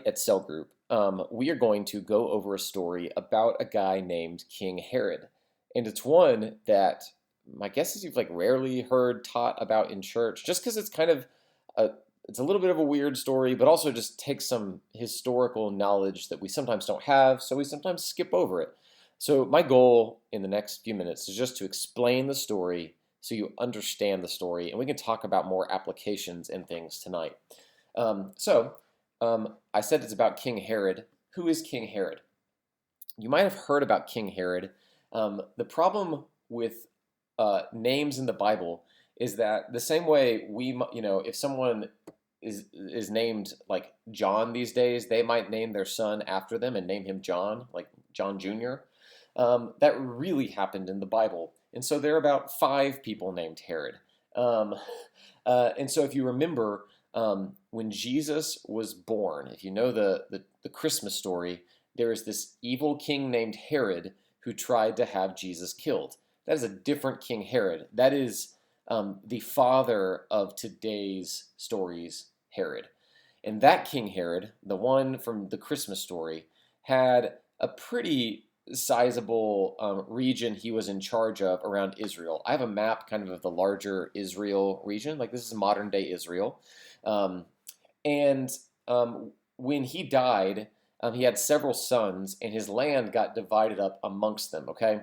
At Cell Group, we are going to go over a story about a guy named King Herod, and it's one that my guess is you've like rarely heard taught about in church, just because it's kind of a it's a little bit of a weird story, but also just takes some historical knowledge that we sometimes don't have, so we sometimes skip over it. So my goal in the next few minutes is just to explain the story so you understand the story, and we can talk about more applications and things tonight. I said it's about King Herod. Who is King Herod? You might have heard about King Herod. The problem with names in the Bible is that the same way if someone is named like John these days, they might name their son after them and name him John, like John Jr. That really happened in the Bible, and so there are about five people named Herod. Um, and so if you remember, when Jesus was born, if you know the Christmas story, there is this evil king named Herod who tried to have Jesus killed. That is a different King Herod. That is the father of today's stories, Herod. And that King Herod, the one from the Christmas story, had a pretty sizable region he was in charge of around Israel. I have a map kind of the larger Israel region. Like this is modern day Israel. Um, and when he died, he had several sons, and his land got divided up amongst them, okay?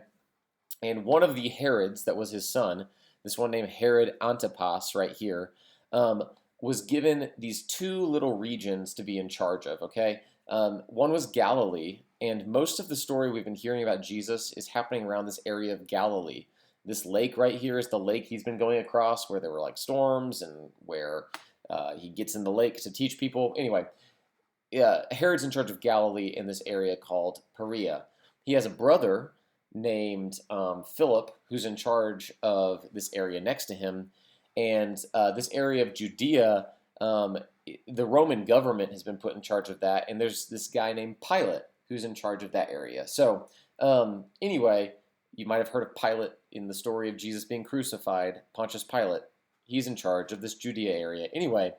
And one of the Herods that was his son, this one named Herod Antipas, right here, um, was given these two little regions to be in charge of, okay? One was Galilee, and most of the story we've been hearing about Jesus is happening around this area of Galilee. This lake right here is the lake he's been going across where there were like storms and where he gets in the lake to teach people. Anyway, yeah, Herod's in charge of Galilee in this area called Perea. He has a brother named Philip who's in charge of this area next to him. And this area of Judea, the Roman government has been put in charge of that. And there's this guy named Pilate who's in charge of that area. So, anyway, you might have heard of Pilate in the story of Jesus being crucified, Pontius Pilate. He's in charge of this Judea area. Anyway,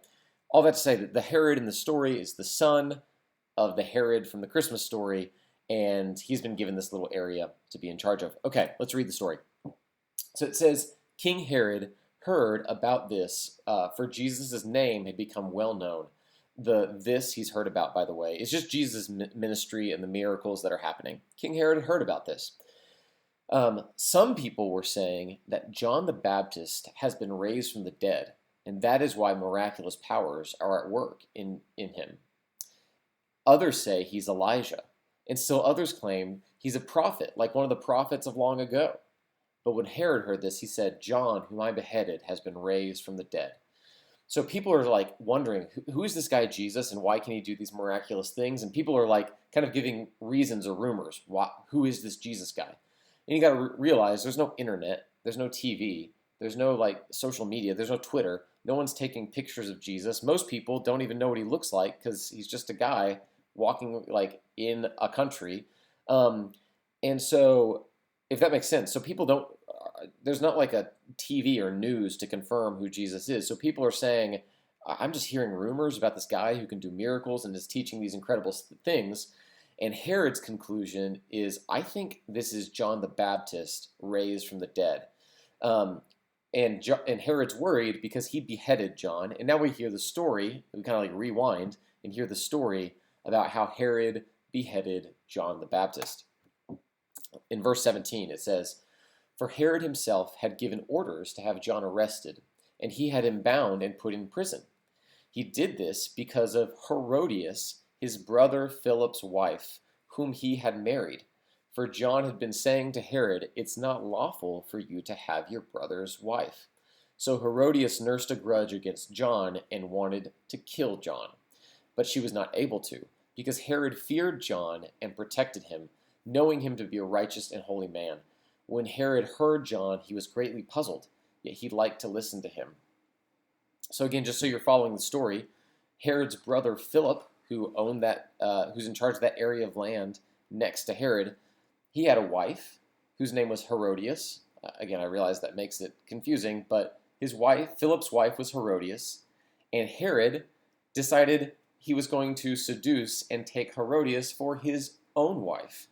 all that to say that the Herod in the story is the son of the Herod from the Christmas story, and he's been given this little area to be in charge of. Okay, let's read the story. So it says, King Herod heard about this, for Jesus' name had become well known. The this he's heard about, by the way, is just Jesus' ministry and the miracles that are happening. King Herod had heard about this. Some people were saying that John the Baptist has been raised from the dead, and that is why miraculous powers are at work in him. Others say he's Elijah, and still others claim he's a prophet, like one of the prophets of long ago. But when Herod heard this, he said, John, whom I beheaded, has been raised from the dead. So people are like wondering, who is this guy Jesus and why can he do these miraculous things? And people are like kind of giving reasons or rumors. Who is this Jesus guy? And you got to realize there's no internet, there's no TV, there's no like social media, there's no Twitter. No one's taking pictures of Jesus. Most people don't even know what he looks like because he's just a guy walking like in a country. Um, and so, if that makes sense, so people don't. There's not like a TV or news to confirm who Jesus is. So people are saying, I'm just hearing rumors about this guy who can do miracles and is teaching these incredible things. And Herod's conclusion is, I think this is John the Baptist raised from the dead. Um, and Herod's worried because he beheaded John. And now we hear the story. We kind of like rewind and hear the story about how Herod beheaded John the Baptist. In verse 17, it says, For Herod himself had given orders to have John arrested, and he had him bound and put in prison. He did this because of Herodias, his brother Philip's wife, whom he had married. For John had been saying to Herod, It's not lawful for you to have your brother's wife. So Herodias nursed a grudge against John and wanted to kill John. But she was not able to, because Herod feared John and protected him, knowing him to be a righteous and holy man. When Herod heard John, he was greatly puzzled, yet he liked to listen to him. So again, just so you're following the story, Herod's brother Philip, who's in charge of that area of land next to Herod, he had a wife whose name was Herodias. Again, I realize that makes it confusing, but Philip's wife was Herodias, and Herod decided he was going to seduce and take Herodias for his own wife.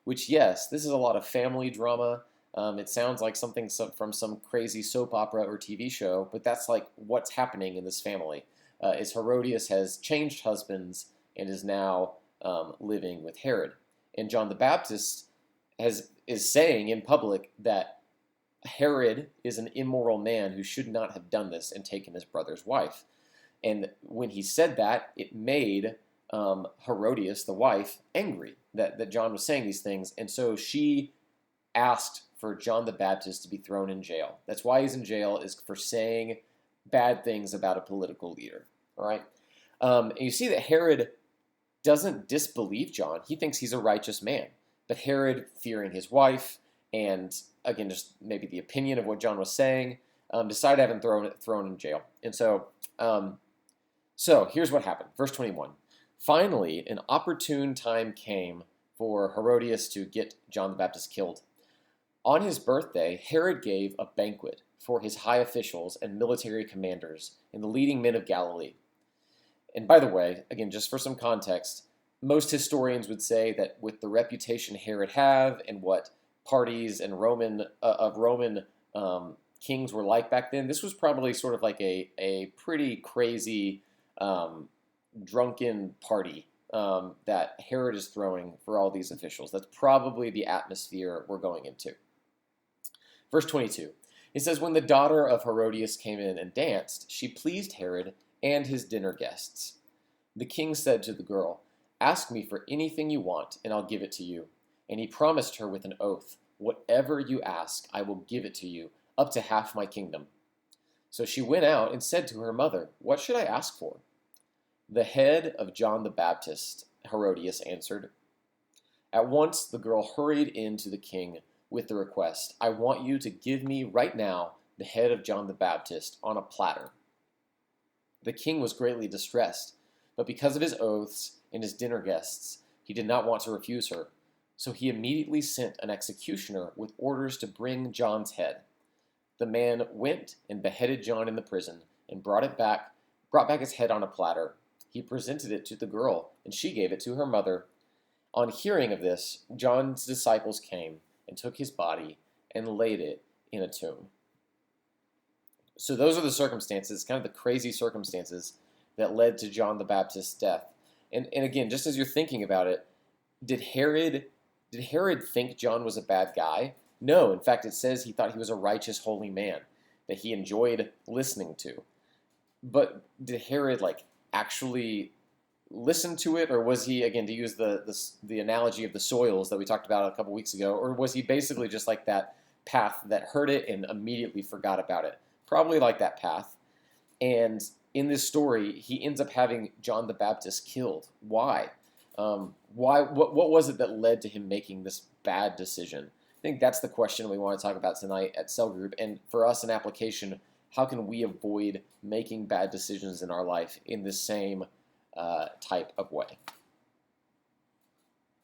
Which, yes, this is a lot of family drama. It sounds like something from some crazy soap opera or TV show, but that's like what's happening in this family. Is Herodias has changed husbands and is now living with Herod. And John the Baptist is saying in public that Herod is an immoral man who should not have done this and taken his brother's wife. And when he said that, it made Herodias, the wife, angry that John was saying these things. And so she asked for John the Baptist to be thrown in jail. That's why he's in jail, is for saying bad things about a political leader. All right. And you see that Herod doesn't disbelieve John. He thinks he's a righteous man. But Herod, fearing his wife, and again, just maybe the opinion of what John was saying, decided to have him thrown in jail. And so here's what happened. Verse 21. Finally, an opportune time came for Herodias to get John the Baptist killed. On his birthday, Herod gave a banquet for his high officials and military commanders and the leading men of Galilee. And by the way, again, just for some context, most historians would say that with the reputation Herod had and what parties and Roman kings were like back then, this was probably sort of like a pretty crazy drunken party that Herod is throwing for all these officials. That's probably the atmosphere we're going into. Verse 22, it says, when the daughter of Herodias came in and danced, she pleased Herod and his dinner guests. The king said to the girl, ask me for anything you want, and I'll give it to you. And he promised her with an oath, whatever you ask, I will give it to you, up to half my kingdom. So she went out and said to her mother, what should I ask for? The head of John the Baptist, Herodias answered. At once the girl hurried in to the king with the request, I want you to give me right now the head of John the Baptist on a platter. The king was greatly distressed, but because of his oaths and his dinner guests, he did not want to refuse her. So he immediately sent an executioner with orders to bring John's head. The man went and beheaded John in the prison and brought back his head on a platter. He presented it to the girl, and she gave it to her mother. On hearing of this, John's disciples came and took his body and laid it in a tomb. So those are the circumstances, kind of the crazy circumstances that led to John the Baptist's death. And again, just as you're thinking about it, did Herod think John was a bad guy? No, in fact, it says he thought he was a righteous, holy man that he enjoyed listening to. But did Herod actually listen to it, or was he, again, to use the analogy of the soils that we talked about a couple weeks ago, or was he basically just like that path that heard it and immediately forgot about it? Probably like that path. And in this story, he ends up having John the Baptist killed. Why? What was it that led to him making this bad decision? I think that's the question we want to talk about tonight at Cell Group. And for us, an application, how can we avoid making bad decisions in our life in the same type of way?